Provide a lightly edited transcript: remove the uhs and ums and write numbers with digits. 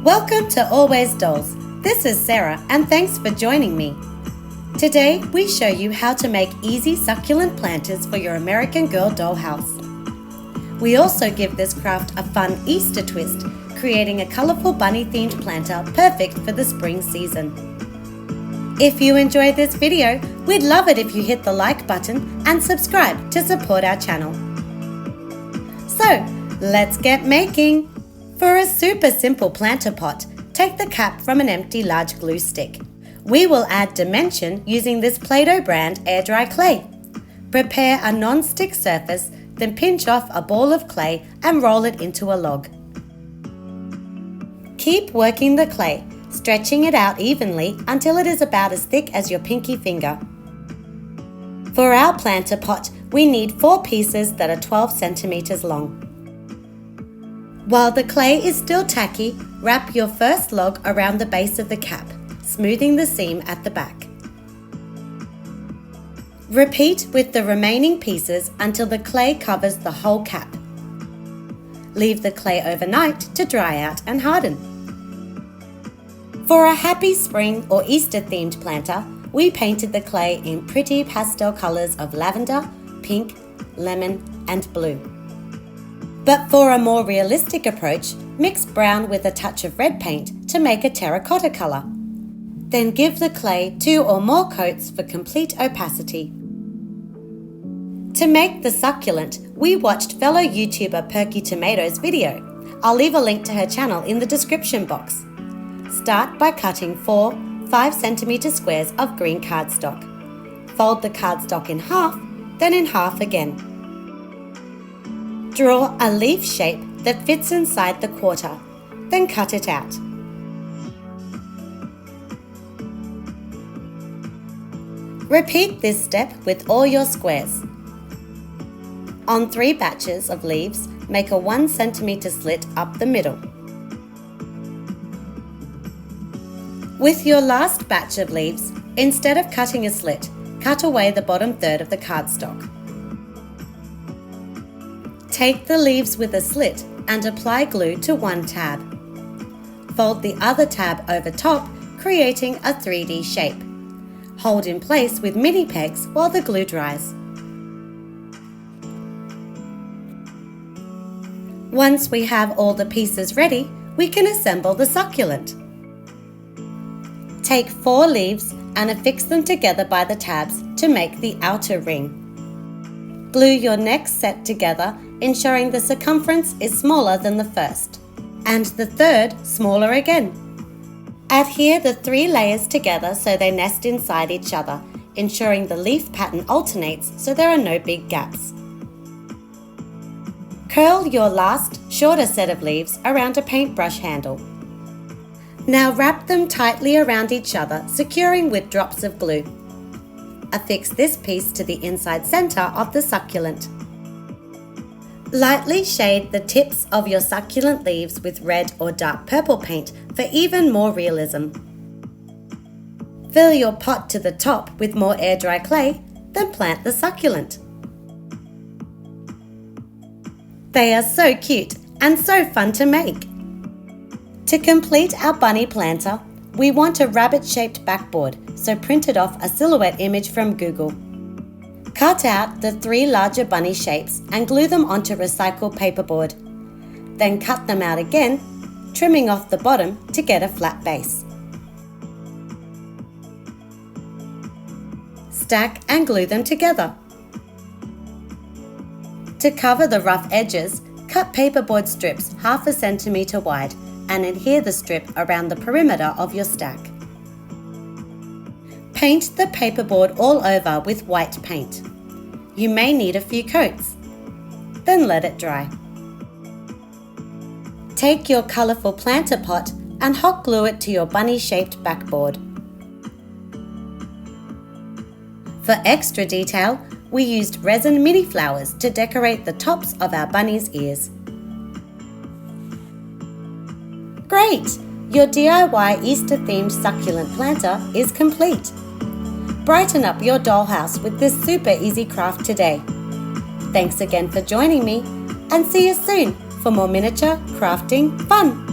Welcome to Always Dolls. This is Sarah and thanks for joining me. Today we show you how to make easy succulent planters for your American Girl dollhouse. We also give this craft a fun Easter twist, creating a colourful bunny-themed planter perfect for the spring season. If you enjoyed this video, we'd love it if you hit the like button and subscribe to support our channel. So, let's get making! For a super simple planter pot, take the cap from an empty large glue stick. We will add dimension using this Play-Doh brand air dry clay. Prepare a non-stick surface, then pinch off a ball of clay and roll it into a log. Keep working the clay, stretching it out evenly until it is about as thick as your pinky finger. For our planter pot, we need 4 pieces that are 12 centimeters long. While the clay is still tacky, wrap your first log around the base of the cap, smoothing the seam at the back. Repeat with the remaining pieces until the clay covers the whole cap. Leave the clay overnight to dry out and harden. For a happy spring or Easter themed planter, we painted the clay in pretty pastel colours of lavender, pink, lemon and blue. But for a more realistic approach, mix brown with a touch of red paint to make a terracotta colour. Then give the clay 2 or more coats for complete opacity. To make the succulent, we watched fellow YouTuber Perky Tomatoes' video. I'll leave a link to her channel in the description box. Start by cutting 4 5cm squares of green cardstock. Fold the cardstock in half, then in half again. Draw a leaf shape that fits inside the quarter, then cut it out. Repeat this step with all your squares. On 3 batches of leaves, make a 1 centimeter slit up the middle. With your last batch of leaves, instead of cutting a slit, cut away the bottom third of the cardstock. Take the leaves with a slit and apply glue to one tab. Fold the other tab over top, creating a 3D shape. Hold in place with mini pegs while the glue dries. Once we have all the pieces ready, we can assemble the succulent. Take 4 leaves and affix them together by the tabs to make the outer ring. Glue your next set together, ensuring the circumference is smaller than the first, and the third smaller again. Adhere the 3 layers together so they nest inside each other, ensuring the leaf pattern alternates so there are no big gaps. Curl your last, shorter set of leaves around a paintbrush handle. Now wrap them tightly around each other, securing with drops of glue. Affix this piece to the inside center of the succulent. Lightly shade the tips of your succulent leaves with red or dark purple paint for even more realism. Fill your pot to the top with more air dry clay, then plant the succulent. They are so cute and so fun to make. To complete our bunny planter, we want a rabbit-shaped backboard, so printed off a silhouette image from Google. Cut out the 3 larger bunny shapes and glue them onto recycled paperboard. Then cut them out again, trimming off the bottom to get a flat base. Stack and glue them together. To cover the rough edges, cut paperboard strips 1/2 centimeter wide and adhere the strip around the perimeter of your stack. Paint the paperboard all over with white paint. You may need a few coats. Then let it dry. Take your colourful planter pot and hot glue it to your bunny-shaped backboard. For extra detail, we used resin mini flowers to decorate the tops of our bunny's ears. Great! Your DIY Easter-themed succulent planter is complete. Brighten up your dollhouse with this super easy craft today. Thanks again for joining me, and see you soon for more miniature crafting fun!